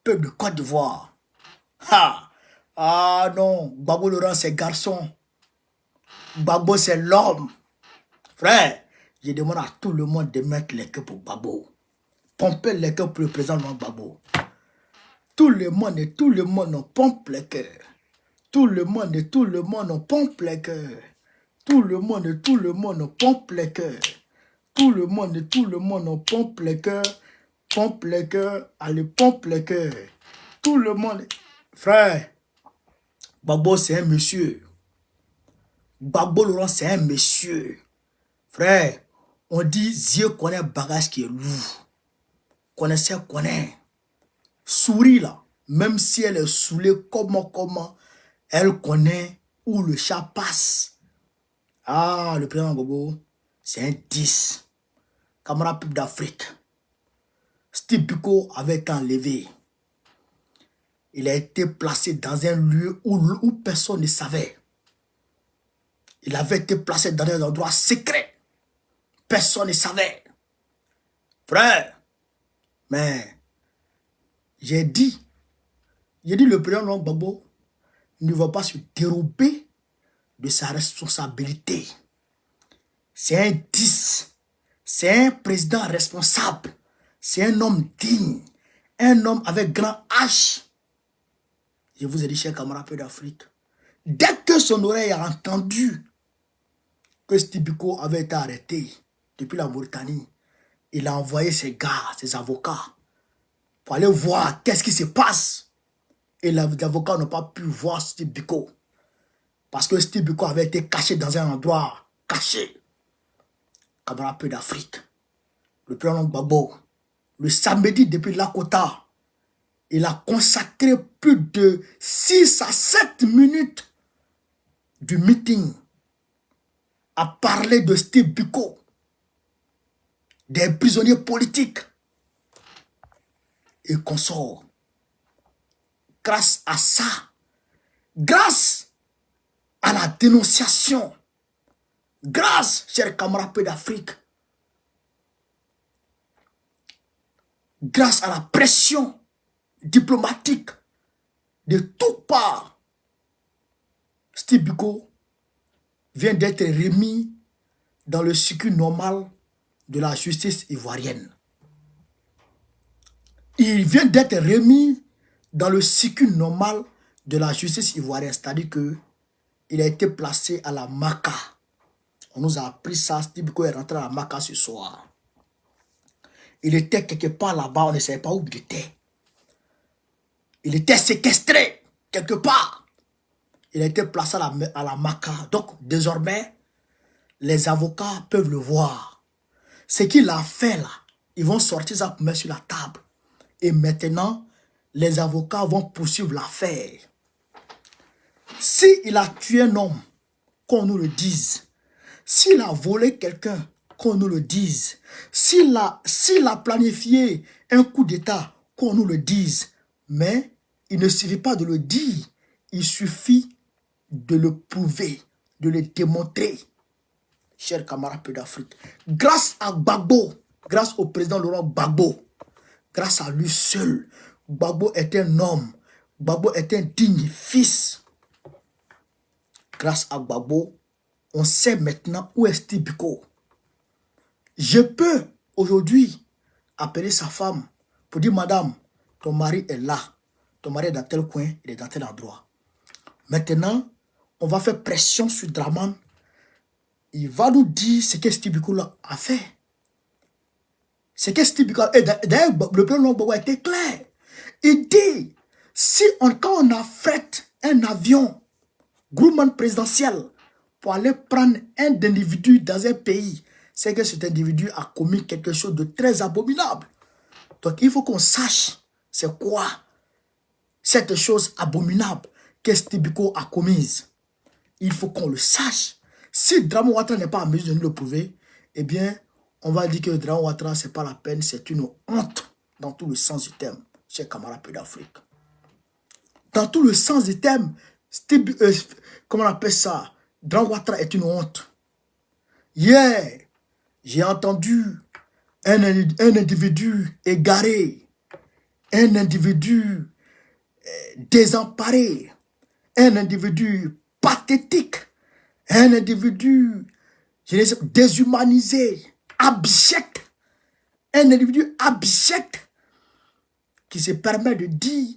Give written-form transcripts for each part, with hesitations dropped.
peuple de Côte d'Ivoire. Ah non, Gbagbo Laurent c'est garçon. Gbagbo c'est l'homme. Frère, je demande à tout le monde de mettre les cœurs pour Gbagbo. Pomper les cœurs pour le président Gbagbo. Tout le monde pompe les cœurs. Tout le monde pompe les cœurs. Tout le monde pompe les cœurs. Tout le monde pompe les cœurs. Pompe les cœurs. Allez, pompe les cœurs. Tout le monde. Frère, Gbagbo c'est un monsieur. Gbagbo Laurent c'est un monsieur. Frère, on dit Dieu connaît bagage qui est lourd. Connaît. Souris là, même si elle est saoulée, comment, elle connaît où le chat passe. Ah, le président Gbagbo, c'est un 10. Camarade peuple d'Afrique. Steve Biko avait été enlevé. Il a été placé dans un lieu où personne ne savait. Il avait été placé dans un endroit secret. Personne ne savait. Frère, mais j'ai dit le président Gbagbo ne va pas se dérober de sa responsabilité. C'est un 10. C'est un président responsable. C'est un homme digne. Un homme avec grand H. Je vous ai dit, chers camarades d'Afrique, dès que son oreille a entendu que Steve Biko avait été arrêté depuis la Mauritanie, il a envoyé ses gars, ses avocats, pour aller voir qu'est-ce qui se passe. Et les avocats n'ont pas pu voir Steve Biko. Parce que Steve Biko avait été caché dans un endroit caché. Camarade d'Afrique. Le président Gbagbo, le samedi depuis Lakota, il a consacré plus de 6 à 7 minutes du meeting à parler de Steve Biko, des prisonniers politiques et consorts. Grâce à ça, grâce à la dénonciation, grâce, chers camarades d'Afrique, grâce à la pression diplomatique de toutes parts, Steve Biko vient d'être remis dans le circuit normal de la justice ivoirienne. Il vient d'être remis dans le circuit normal de la justice ivoirienne, c'est-à-dire qu'il a été placé à la Maka. On nous a appris ça, Steve Biko est rentré à la Maka ce soir. Il était quelque part là-bas, on ne savait pas où il était. Il était séquestré quelque part. Il a été placé à la Maka. Donc, désormais, les avocats peuvent le voir. Ce qu'il a fait là, ils vont sortir ça pour mettre sur la table. Et maintenant, les avocats vont poursuivre l'affaire. S'il a tué un homme, qu'on nous le dise. S'il a volé quelqu'un, qu'on nous le dise. S'il a planifié un coup d'État, qu'on nous le dise. Mais il ne suffit pas de le dire. Il suffit de le prouver, de le démontrer. Chers camarades d'Afrique, grâce à Gbagbo, grâce au président Laurent Gbagbo, grâce à lui seul, Gbagbo est un homme. Gbagbo est un digne fils. Grâce à Gbagbo, on sait maintenant où est Steve Biko. Je peux aujourd'hui appeler sa femme pour dire, madame, ton mari est là. Ton mari est dans tel coin, il est dans tel endroit. Maintenant, on va faire pression sur Draman. Il va nous dire ce que Steve Biko a fait. Ce que Steve Biko a fait. D'ailleurs, le plan Gbagbo a été clair. Il dit, quand on affrète un avion, groupement présidentiel, pour aller prendre un individu dans un pays, c'est que cet individu a commis quelque chose de très abominable. Donc, il faut qu'on sache c'est quoi cette chose abominable que Steve Biko a commise. Il faut qu'on le sache. Si Dramane Ouattara n'est pas en mesure de nous le prouver, eh bien, on va dire que Dramane Ouattara, ce n'est pas la peine, c'est une honte dans tout le sens du terme, chers camarades d'Afrique. Dans tout le sens du terme, comment on appelle ça? Dramane Ouattara est une honte. Hier, j'ai entendu un individu égaré un individu désemparé, un individu pathétique, un individu déshumanisé, abject, un individu abject qui se permet de dire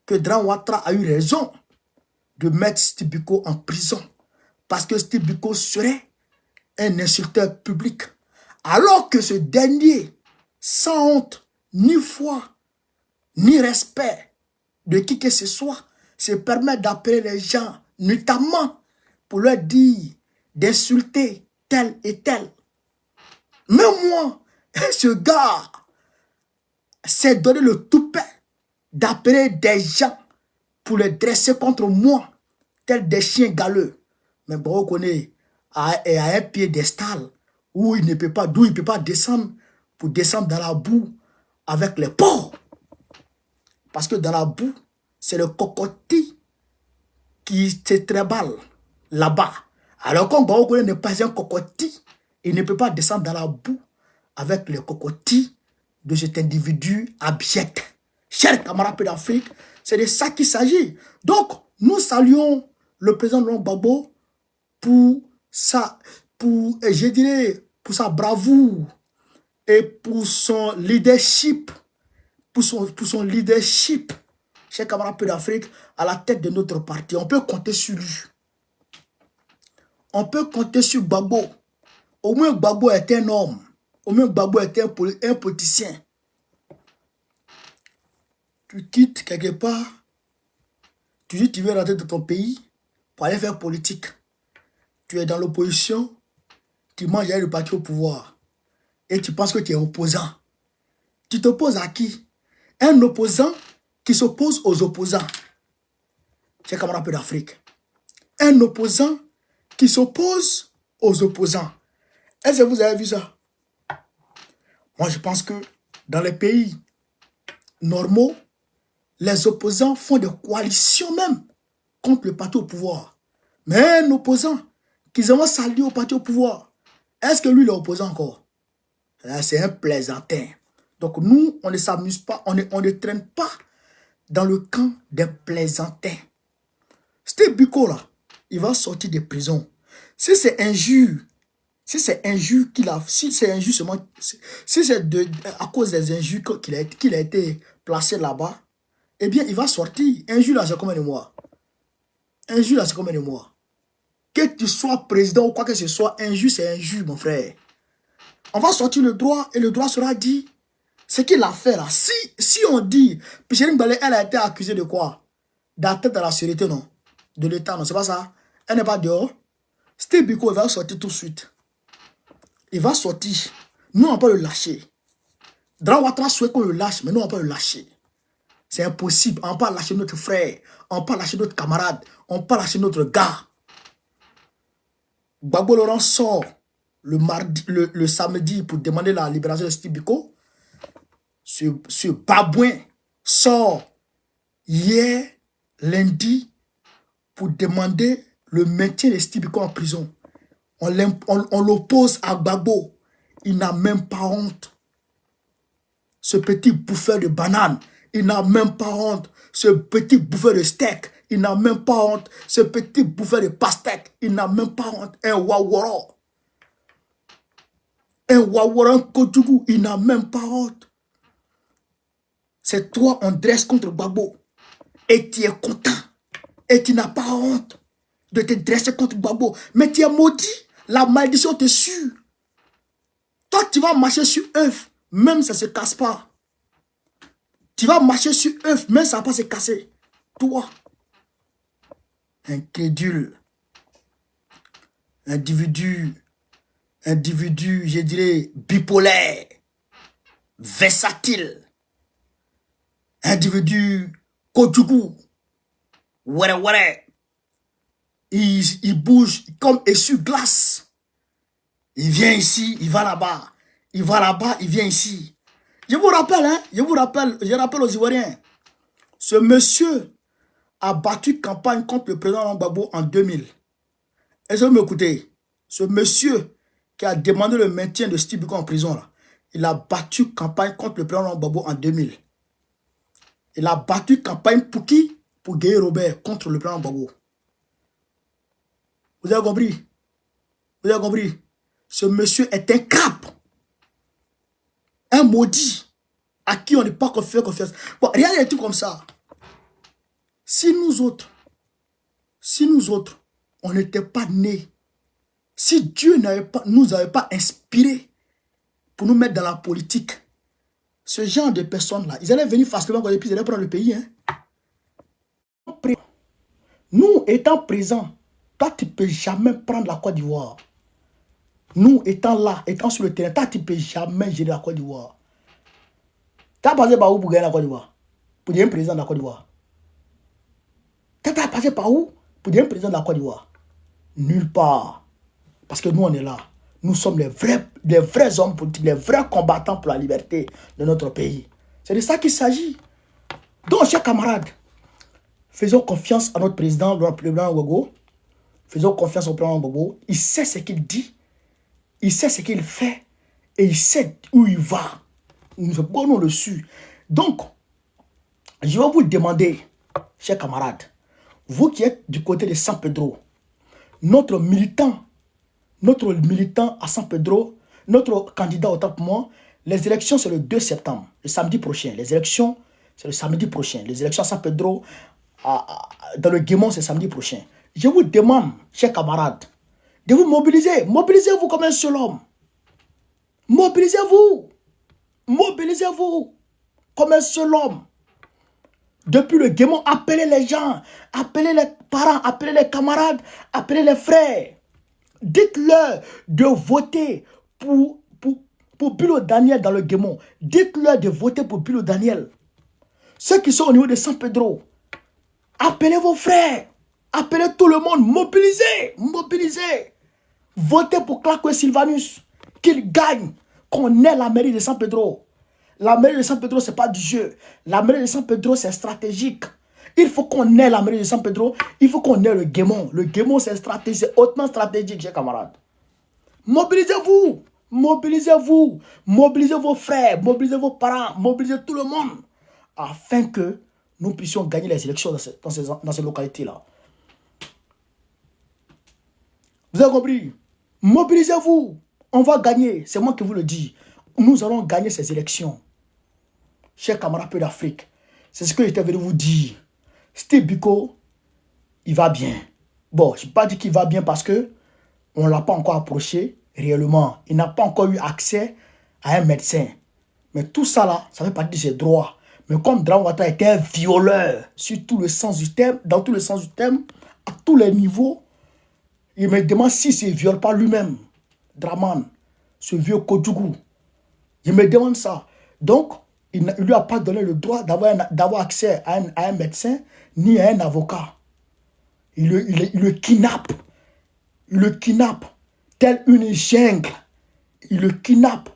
que Dran Ouattara a eu raison de mettre Steve Biko en prison parce que Steve Biko serait un insulteur public, alors que ce dernier, sans honte, ni foi, ni respect de qui que ce soit, se permet d'appeler les gens, notamment pour leur dire d'insulter tel et tel. Même moi, ce gars s'est donné le toupet d'appeler des gens pour les dresser contre moi, tels des chiens galeux. Mais bon, on connaît à un piédestal où il ne peut pas, d'où il ne peut pas descendre pour descendre dans la boue avec les porcs. Parce que dans la boue, c'est le cocotier qui se tréballe là-bas. Alors qu'on n'est pas un cocotier, il ne peut pas descendre dans la boue avec les cocotiers de cet individu abject. Chers camarades d'Afrique, c'est de ça qu'il s'agit. Donc, nous saluons le président Laurent Gbagbo pour sa bravoure et pour son leadership, pour son leadership, chers camarades d'Afrique, à la tête de notre parti. On peut compter sur lui. On peut compter sur Gbagbo. Au moins Gbagbo est un homme. Au moins Gbagbo est un politicien. Tu quittes quelque part, tu dis que tu veux rentrer dans ton pays pour aller faire politique. Tu es dans l'opposition, tu manges avec le parti au pouvoir et tu penses que tu es opposant. Tu t'opposes à qui? Un opposant qui s'oppose aux opposants. C'est comme un peu d'Afrique. Un opposant qui s'oppose aux opposants. Est-ce que vous avez vu ça? Moi, je pense que dans les pays normaux, les opposants font des coalitions même contre le parti au pouvoir. Mais un opposant qui se s'allier au parti au pouvoir, est-ce que lui, il est opposant encore? C'est un plaisantin. Donc nous, on ne s'amuse pas, on ne traîne pas dans le camp des plaisantins. Steve Biko, là, il va sortir de prison. Si c'est injure, qu'il a, si c'est injure seulement, si c'est à cause des injures qu'il a été placé là-bas, eh bien, il va sortir. Injure là, c'est combien de mois? Injure là, c'est combien de mois? Que tu sois président ou quoi que ce soit, injure, c'est injure, mon frère. On va sortir le droit et le droit sera dit. Ce qu'il a fait là, si on dit, Pichering Balé, elle a été accusée de quoi? D'atteinte à la sécurité, non? De l'État, non? C'est pas ça? Elle n'est pas dehors. Steve Biko, il va sortir tout de suite. Il va sortir. Nous, on va pas le lâcher. Dran Ouattara souhaite qu'on le lâche, mais nous, on va pas le lâcher. C'est impossible. On ne peut pas lâcher notre frère. On ne peut pas lâcher notre camarade. On ne peut pas lâcher notre gars. Gbagbo Laurent sort le samedi pour demander la libération de Steve Biko. Ce babouin sort hier, lundi, pour demander le maintien de Steve Biko en prison. On l'oppose à Gbagbo. Il n'a même pas honte. Ce petit bouffeur de bananes, il n'a même pas honte. Ce petit bouffeur de steak, il n'a même pas honte. Ce petit bouffeur de pastèque, il n'a même pas honte. Un waworo. Un waworo, un kotougou, il n'a même pas honte. C'est toi, on dresse contre Gbagbo. Et tu es content. Et tu n'as pas honte de te dresser contre Gbagbo. Mais tu es maudit. La malédiction te suit. Toi, tu vas marcher sur œuf. Même ça ne se casse pas. Tu vas marcher sur œuf. Même ça ne va pas se casser. Toi. Incrédule. Individu, je dirais, bipolaire. Versatile. Individu, kodougou. Ouais. Il bouge comme essuie-glace. Il vient ici, il va là-bas. Il va là-bas, il vient ici. Je vous rappelle, je rappelle aux Ivoiriens. Ce monsieur a battu campagne contre le président Gbagbo en 2000. Est-ce que vous m'écoutez? Ce monsieur qui a demandé le maintien de Steve Biko en prison, là, il a battu campagne contre le président Gbagbo en 2000. Il a battu campagne pour qui? Pour Gueye Robert contre le président Gbagbo. Vous avez compris? Vous avez compris? Ce monsieur est un crabe. Un maudit à qui on n'est pas fait confiance. Bon, rien n'est tout comme ça. Si nous autres, on n'était pas nés, si Dieu nous avait pas inspiré pour nous mettre dans la politique, ce genre de personnes-là, ils allaient venir facilement quand ils allaient prendre le pays. Hein. Nous étant présents, toi tu ne peux jamais prendre la Côte d'Ivoire. Nous étant là, étant sur le terrain, toi tu ne peux jamais gérer la Côte d'Ivoire. Tu as passé par où pour gagner la Côte d'Ivoire? Pour devenir président de la Côte d'Ivoire? Tu as passé par où pour devenir président de la Côte d'Ivoire? Nulle part. Parce que nous on est là. Nous sommes les vrais hommes politiques, les vrais combattants pour la liberté de notre pays. C'est de ça qu'il s'agit. Donc, chers camarades, faisons confiance à notre président, le président Gbagbo. Faisons confiance au président Gbagbo. Il sait ce qu'il dit, il sait ce qu'il fait, et il sait où il va. Nous avons le su. Donc, je vais vous demander, chers camarades, vous qui êtes du côté de San Pedro, notre militant à San Pedro, notre candidat au tapement, les élections c'est le 2 septembre, le samedi prochain. Les élections, c'est le samedi prochain. Les élections à San Pedro, dans le Guémon, c'est samedi prochain. Je vous demande, chers camarades, de vous mobiliser. Mobilisez-vous comme un seul homme. Mobilisez-vous. Mobilisez-vous comme un seul homme. Depuis le Guémon, appelez les gens, appelez les parents, appelez les camarades, appelez les frères. Dites-leur de voter pour Bilo Daniel dans le Guémon. Dites-leur de voter pour Bilo Daniel. Ceux qui sont au niveau de San Pedro, appelez vos frères. Appelez tout le monde. Mobilisez. Mobilisez. Votez pour Clark Sylvanus. Qu'il gagne. Qu'on ait la mairie de San Pedro. La mairie de San Pedro, ce n'est pas du jeu. La mairie de San Pedro, c'est stratégique. Il faut qu'on ait la mairie de San Pedro. Il faut qu'on ait le Guémon. Le Guémon, c'est stratégique. C'est hautement stratégique, chers camarades. Mobilisez-vous. Mobilisez-vous. Mobilisez vos frères. Mobilisez vos parents. Mobilisez tout le monde. Afin que nous puissions gagner les élections dans ces localités-là. Vous avez compris? Mobilisez-vous. On va gagner. C'est moi qui vous le dis. Nous allons gagner ces élections. Chers camarades peu d'Afrique, c'est ce que j'étais venu vous dire. Steve Biko, il va bien. Bon, je n'ai pas dit qu'il va bien parce que on ne l'a pas encore approché réellement. Il n'a pas encore eu accès à un médecin. Mais tout ça là, ça fait partie de ses droits. Mais comme Draman Ouattara était un violeur sur tout le sens du terme, dans tout le sens du terme, à tous les niveaux, il me demande s'il ne se viole pas lui-même. Draman, ce vieux Kodjougou. Il me demande ça. Donc, il ne lui a pas donné le droit d'avoir accès à un médecin ni à un avocat. Il le kidnappe. Il le kidnappe tel une jungle. Il le kidnappe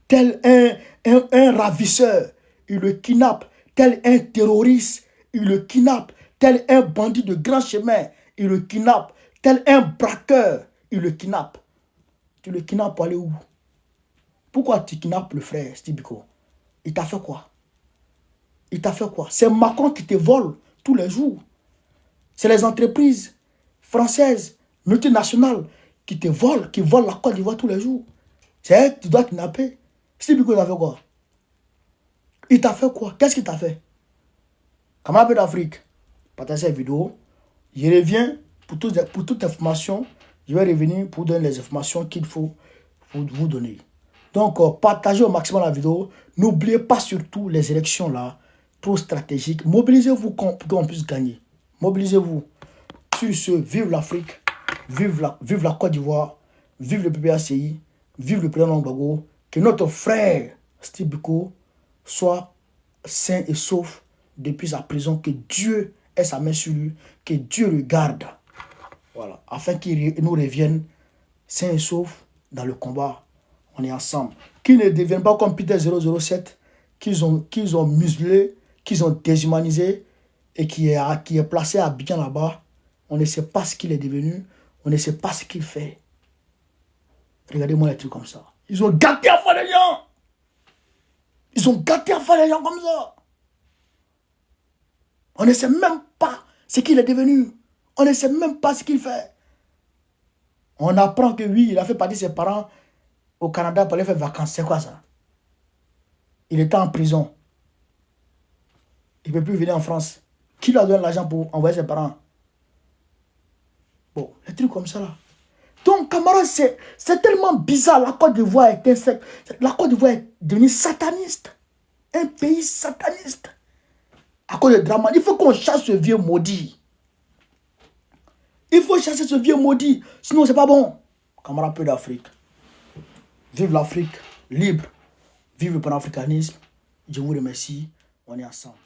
tel un ravisseur. Il le kidnappe tel un terroriste. Il le kidnappe tel un bandit de grand chemin. Il le kidnappe tel un braqueur. Il le kidnappe. Tu le kidnappes pour aller où? Pourquoi tu kidnappes le frère Steve Biko? Il t'a fait quoi? Il t'a fait quoi? C'est Macron qui te vole tous les jours. C'est les entreprises françaises, multinationales, qui te volent, qui volent la Côte d'Ivoire tous les jours. C'est elle que tu dois kidnapper. Steve Biko, il t'a fait quoi? Il t'a fait quoi? Qu'est-ce qu'il t'a fait? Camarade d'Afrique, partagez cette vidéo. Je reviens pour toute information. Je vais revenir pour donner les informations qu'il faut vous donner. Donc, partagez au maximum la vidéo. N'oubliez pas surtout les élections là, trop stratégiques. Mobilisez-vous pour qu'on puisse gagner. Mobilisez-vous. Sur ce, vive l'Afrique, vive la Côte d'Ivoire, vive le PPACI, vive le président Gbagbo. Que notre frère Steve Biko soit sain et sauf depuis sa prison. Que Dieu ait sa main sur lui. Que Dieu le garde. Voilà. Afin qu'il nous revienne sain et sauf dans le combat. On est ensemble. Qu'ils ne deviennent pas comme Peter 007, qu'ils ont muselé, qu'ils ont déshumanisé et qui est placé à Abidjan là-bas. On ne sait pas ce qu'il est devenu. On ne sait pas ce qu'il fait. Regardez-moi les trucs comme ça. Ils ont gâté à faire les gens. Ils ont gâté à faire les gens comme ça. On ne sait même pas ce qu'il est devenu. On ne sait même pas ce qu'il fait. On apprend que oui, il a fait partie de ses parents au Canada pour aller faire vacances. C'est quoi ça? Il était en prison. Il ne peut plus venir en France. Qui lui a donné l'argent pour envoyer ses parents? Bon, des trucs comme ça là. Donc, camarade, c'est tellement bizarre. La Côte d'Ivoire est devenue sataniste. Un pays sataniste. À cause de drama. Il faut qu'on chasse ce vieux maudit. Il faut chasser ce vieux maudit. Sinon, c'est pas bon. Camarade, peu d'Afrique. Vive l'Afrique libre. Vive le panafricanisme. Je vous remercie. On est ensemble.